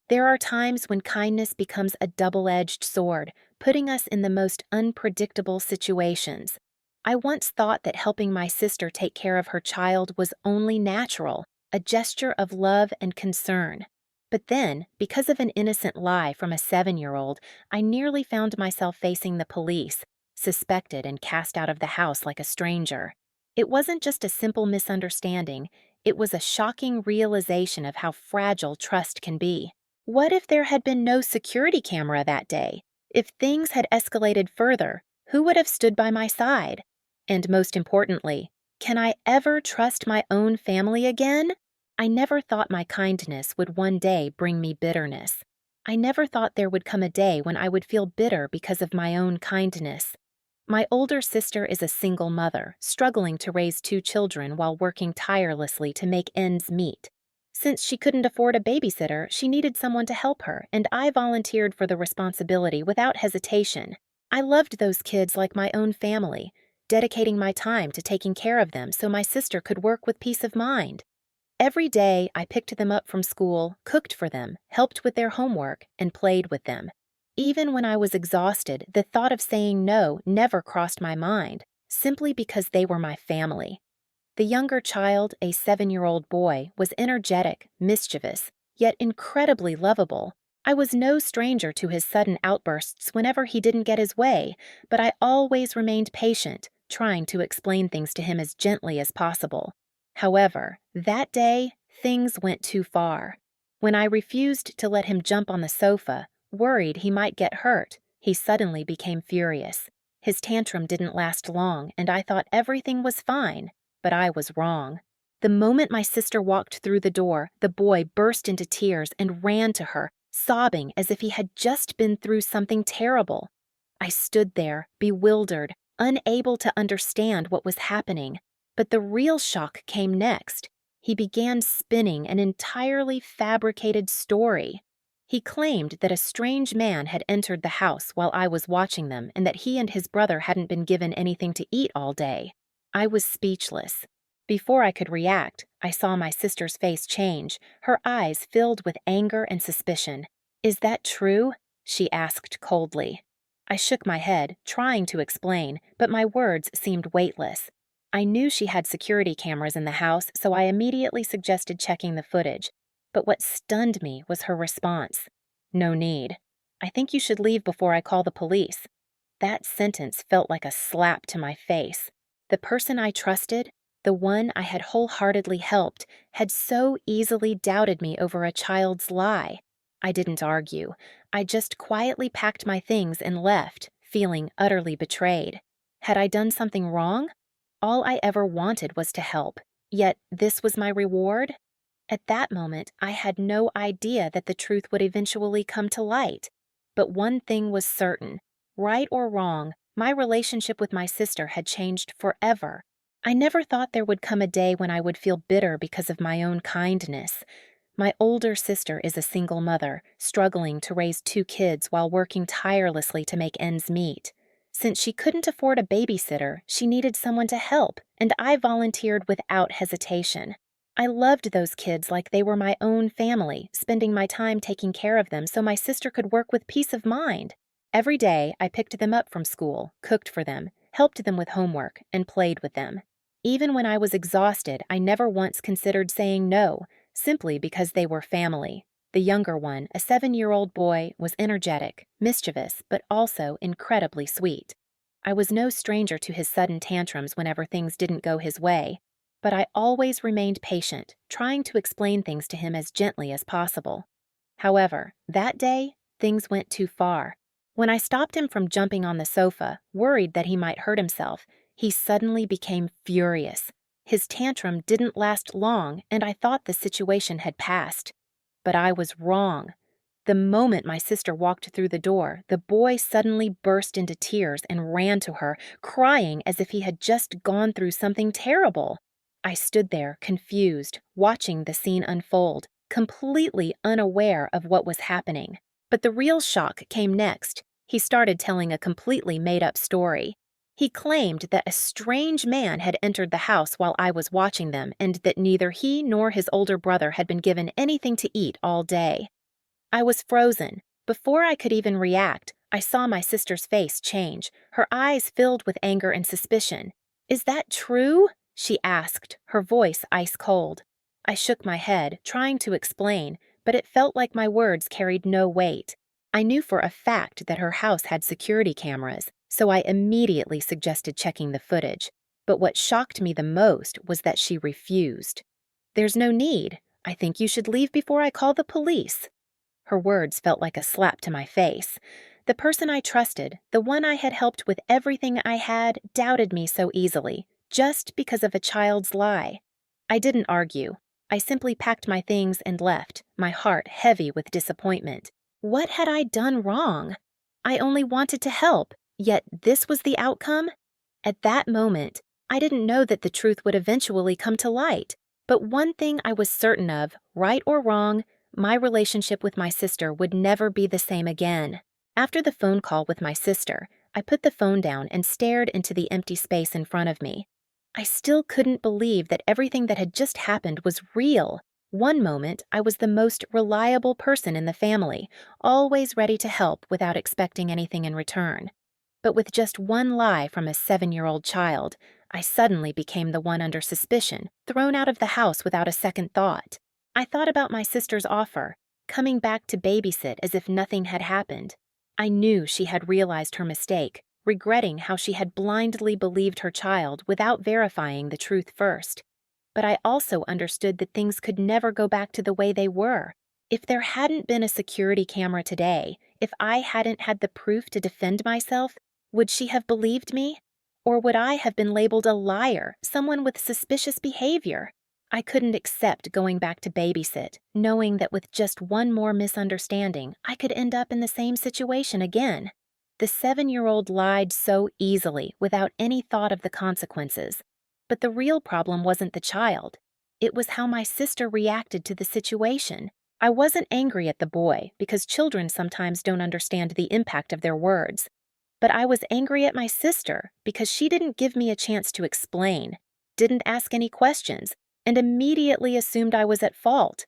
There are times when kindness becomes a double-edged sword, putting us in the most unpredictable situations. I once thought that helping my sister take care of her child was only natural, a gesture of love and concern. But then, because of an innocent lie from a 7-year-old, I nearly found myself facing the police, suspected and cast out of the house like a stranger. It wasn't just a simple misunderstanding, it was a shocking realization of how fragile trust can be. What if there had been no security camera that day? If things had escalated further, who would have stood by my side? And most importantly, can I ever trust my own family again? I never thought my kindness would one day bring me bitterness. I never thought there would come a day when I would feel bitter because of my own kindness. My older sister is a single mother, struggling to raise 2 children while working tirelessly to make ends meet. Since she couldn't afford a babysitter, she needed someone to help her, and I volunteered for the responsibility without hesitation. I loved those kids like my own family, dedicating my time to taking care of them so my sister could work with peace of mind. Every day, I picked them up from school, cooked for them, helped with their homework, and played with them. Even when I was exhausted, the thought of saying no never crossed my mind, simply because they were my family. The younger child, a 7-year-old boy, was energetic, mischievous, yet incredibly lovable. I was no stranger to his sudden outbursts whenever he didn't get his way, but I always remained patient, trying to explain things to him as gently as possible. However, that day, things went too far. When I refused to let him jump on the sofa, worried he might get hurt, he suddenly became furious. His tantrum didn't last long, and I thought everything was fine, but I was wrong. The moment my sister walked through the door, the boy burst into tears and ran to her, sobbing as if he had just been through something terrible. I stood there, bewildered, unable to understand what was happening. But the real shock came next. He began spinning an entirely fabricated story. He claimed that a strange man had entered the house while I was watching them and that he and his brother hadn't been given anything to eat all day. I was speechless. Before I could react, I saw my sister's face change, her eyes filled with anger and suspicion. "Is that true?" she asked coldly. I shook my head, trying to explain, but my words seemed weightless. I knew she had security cameras in the house, so I immediately suggested checking the footage. But what stunned me was her response. "No need. I think you should leave before I call the police." That sentence felt like a slap to my face. The person I trusted, the one I had wholeheartedly helped, had so easily doubted me over a child's lie. I didn't argue. I just quietly packed my things and left, feeling utterly betrayed. Had I done something wrong? All I ever wanted was to help, yet this was my reward? At that moment, I had no idea that the truth would eventually come to light. But one thing was certain. Right or wrong, my relationship with my sister had changed forever. I never thought there would come a day when I would feel bitter because of my own kindness. My older sister is a single mother, struggling to raise 2 kids while working tirelessly to make ends meet. Since she couldn't afford a babysitter, she needed someone to help, and I volunteered without hesitation. I loved those kids like they were my own family, spending my time taking care of them so my sister could work with peace of mind. Every day, I picked them up from school, cooked for them, helped them with homework, and played with them. Even when I was exhausted, I never once considered saying no, simply because they were family. The younger one, a 7-year-old boy, was energetic, mischievous, but also incredibly sweet. I was no stranger to his sudden tantrums whenever things didn't go his way, but I always remained patient, trying to explain things to him as gently as possible. However, that day, things went too far. When I stopped him from jumping on the sofa, worried that he might hurt himself, he suddenly became furious. His tantrum didn't last long, and I thought the situation had passed. But I was wrong. The moment my sister walked through the door, the boy suddenly burst into tears and ran to her, crying as if he had just gone through something terrible. I stood there, confused, watching the scene unfold, completely unaware of what was happening. But the real shock came next. He started telling a completely made-up story. He claimed that a strange man had entered the house while I was watching them and that neither he nor his older brother had been given anything to eat all day. I was frozen. Before I could even react, I saw my sister's face change, her eyes filled with anger and suspicion. "Is that true?" she asked, her voice ice cold. I shook my head, trying to explain, but it felt like my words carried no weight. I knew for a fact that her house had security cameras, so I immediately suggested checking the footage. But what shocked me the most was that she refused. "There's no need. I think you should leave before I call the police." Her words felt like a slap to my face. The person I trusted, the one I had helped with everything I had, doubted me so easily, just because of a child's lie. I didn't argue. I simply packed my things and left, my heart heavy with disappointment. What had I done wrong? I only wanted to help, yet this was the outcome? At that moment, I didn't know that the truth would eventually come to light. But one thing I was certain of, right or wrong, my relationship with my sister would never be the same again. After the phone call with my sister, I put the phone down and stared into the empty space in front of me. I still couldn't believe that everything that had just happened was real. One moment, I was the most reliable person in the family, always ready to help without expecting anything in return. But with just one lie from a 7-year-old child, I suddenly became the one under suspicion, thrown out of the house without a second thought. I thought about my sister's offer, coming back to babysit as if nothing had happened. I knew she had realized her mistake, regretting how she had blindly believed her child without verifying the truth first. But I also understood that things could never go back to the way they were. If there hadn't been a security camera today, if I hadn't had the proof to defend myself, would she have believed me? Or would I have been labeled a liar, someone with suspicious behavior? I couldn't accept going back to babysit, knowing that with just one more misunderstanding, I could end up in the same situation again. The 7-year-old lied so easily, without any thought of the consequences. But the real problem wasn't the child. It was how my sister reacted to the situation. I wasn't angry at the boy, because children sometimes don't understand the impact of their words. But I was angry at my sister because she didn't give me a chance to explain, didn't ask any questions, and immediately assumed I was at fault.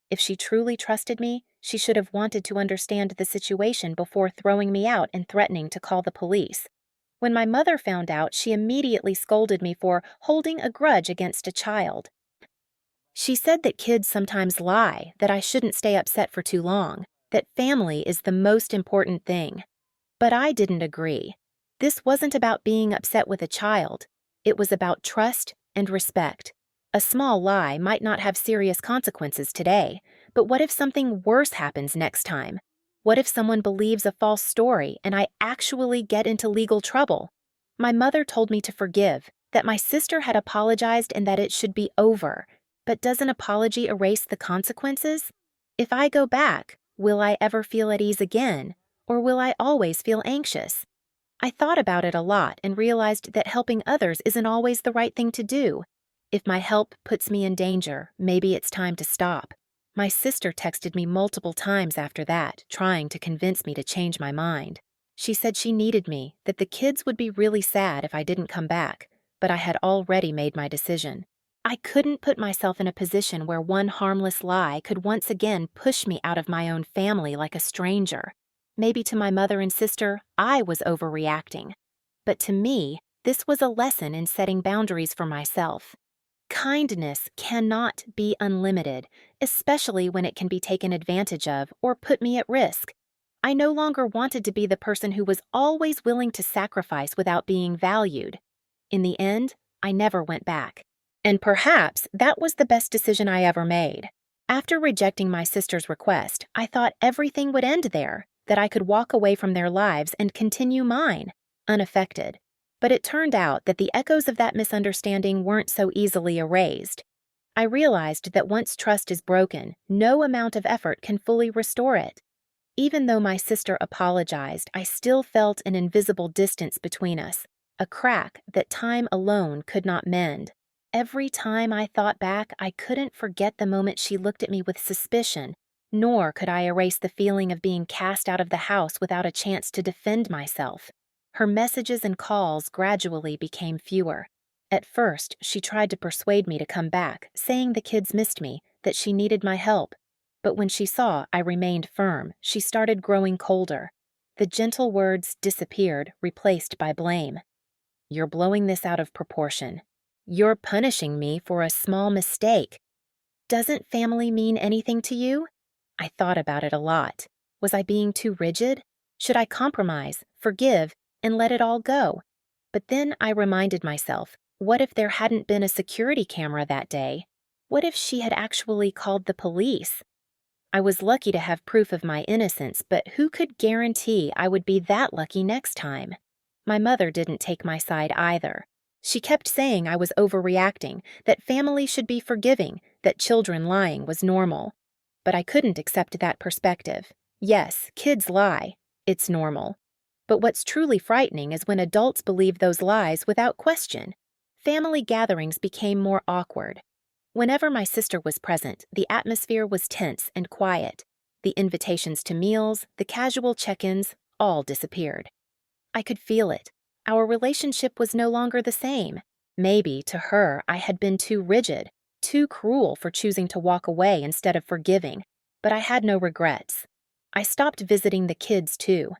If she truly trusted me, she should have wanted to understand the situation before throwing me out and threatening to call the police. When my mother found out, she immediately scolded me for holding a grudge against a child. She said that kids sometimes lie, that I shouldn't stay upset for too long, that family is the most important thing. But I didn't agree. This wasn't about being upset with a child. It was about trust and respect. A small lie might not have serious consequences today, but what if something worse happens next time? What if someone believes a false story and I actually get into legal trouble? My mother told me to forgive, that my sister had apologized and that it should be over. But does an apology erase the consequences? If I go back, will I ever feel at ease again, or will I always feel anxious? I thought about it a lot and realized that helping others isn't always the right thing to do. If my help puts me in danger, maybe it's time to stop. My sister texted me multiple times after that, trying to convince me to change my mind. She said she needed me, that the kids would be really sad if I didn't come back, but I had already made my decision. I couldn't put myself in a position where one harmless lie could once again push me out of my own family like a stranger. Maybe to my mother and sister, I was overreacting. But to me, this was a lesson in setting boundaries for myself. Kindness cannot be unlimited, especially when it can be taken advantage of or put me at risk. I no longer wanted to be the person who was always willing to sacrifice without being valued. In the end, I never went back. And perhaps that was the best decision I ever made. After rejecting my sister's request, I thought everything would end there, that I could walk away from their lives and continue mine, unaffected. But it turned out that the echoes of that misunderstanding weren't so easily erased. I realized that once trust is broken, no amount of effort can fully restore it. Even though my sister apologized, I still felt an invisible distance between us, a crack that time alone could not mend. Every time I thought back, I couldn't forget the moment she looked at me with suspicion, nor could I erase the feeling of being cast out of the house without a chance to defend myself. Her messages and calls gradually became fewer. At first, she tried to persuade me to come back, saying the kids missed me, that she needed my help. But when she saw I remained firm, she started growing colder. The gentle words disappeared, replaced by blame. "You're blowing this out of proportion. You're punishing me for a small mistake. Doesn't family mean anything to you?" I thought about it a lot. Was I being too rigid? Should I compromise, forgive, and let it all go? But then I reminded myself, what if there hadn't been a security camera that day? What if she had actually called the police? I was lucky to have proof of my innocence, but who could guarantee I would be that lucky next time? My mother didn't take my side either. She kept saying I was overreacting, that family should be forgiving, that children lying was normal. But I couldn't accept that perspective. Yes, kids lie. It's normal. But what's truly frightening is when adults believe those lies without question. Family gatherings became more awkward. Whenever my sister was present, the atmosphere was tense and quiet. The invitations to meals, the casual check-ins, all disappeared. I could feel it. Our relationship was no longer the same. Maybe, to her, I had been too rigid, too cruel for choosing to walk away instead of forgiving, but I had no regrets. I stopped visiting the kids, too.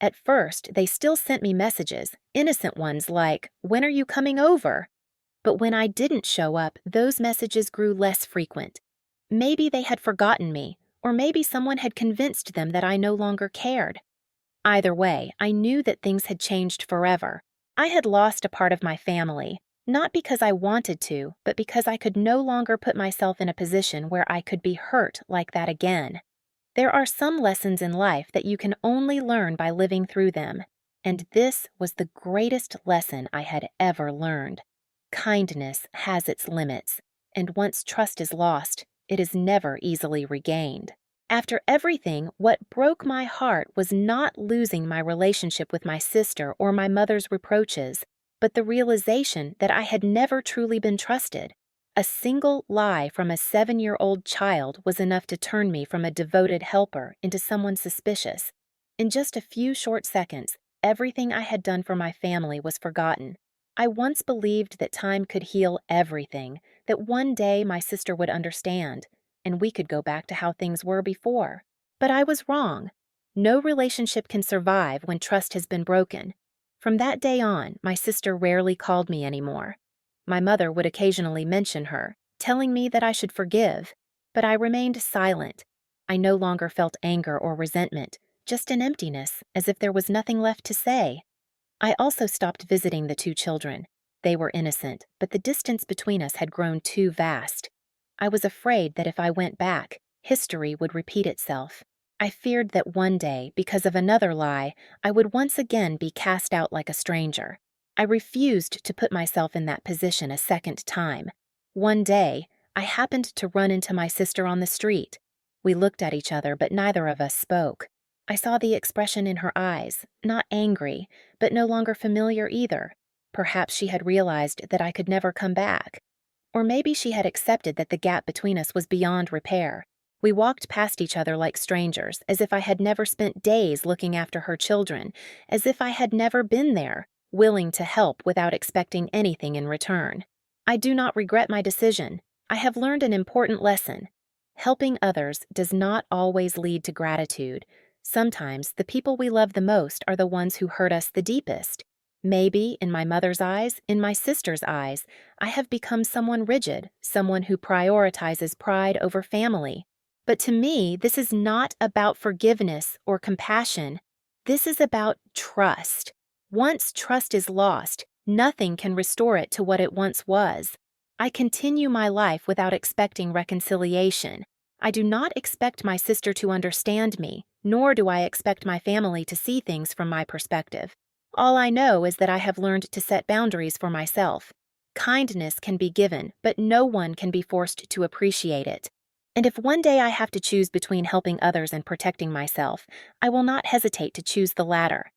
At first, they still sent me messages, innocent ones like, "When are you coming over?" But when I didn't show up, those messages grew less frequent. Maybe they had forgotten me, or maybe someone had convinced them that I no longer cared. Either way, I knew that things had changed forever. I had lost a part of my family, not because I wanted to, but because I could no longer put myself in a position where I could be hurt like that again. There are some lessons in life that you can only learn by living through them, and this was the greatest lesson I had ever learned. Kindness has its limits, and once trust is lost, it is never easily regained. After everything, what broke my heart was not losing my relationship with my sister or my mother's reproaches, but the realization that I had never truly been trusted. A single lie from a 7-year-old child was enough to turn me from a devoted helper into someone suspicious. In just a few short seconds, everything I had done for my family was forgotten. I once believed that time could heal everything, that one day my sister would understand, and we could go back to how things were before. But I was wrong. No relationship can survive when trust has been broken. From that day on, my sister rarely called me anymore. My mother would occasionally mention her, telling me that I should forgive, but I remained silent. I no longer felt anger or resentment, just an emptiness, as if there was nothing left to say. I also stopped visiting the 2 children. They were innocent, but the distance between us had grown too vast. I was afraid that if I went back, history would repeat itself. I feared that one day, because of another lie, I would once again be cast out like a stranger. I refused to put myself in that position a second time. One day, I happened to run into my sister on the street. We looked at each other, but neither of us spoke. I saw the expression in her eyes, not angry, but no longer familiar either. Perhaps she had realized that I could never come back. Or maybe she had accepted that the gap between us was beyond repair. We walked past each other like strangers, as if I had never spent days looking after her children, as if I had never been there, willing to help without expecting anything in return. I do not regret my decision. I have learned an important lesson. Helping others does not always lead to gratitude. Sometimes the people we love the most are the ones who hurt us the deepest. Maybe, in my mother's eyes, in my sister's eyes, I have become someone rigid, someone who prioritizes pride over family. But to me, this is not about forgiveness or compassion. This is about trust. Once trust is lost, nothing can restore it to what it once was. I continue my life without expecting reconciliation. I do not expect my sister to understand me, nor do I expect my family to see things from my perspective. All I know is that I have learned to set boundaries for myself. Kindness can be given, but no one can be forced to appreciate it. And if one day I have to choose between helping others and protecting myself, I will not hesitate to choose the latter.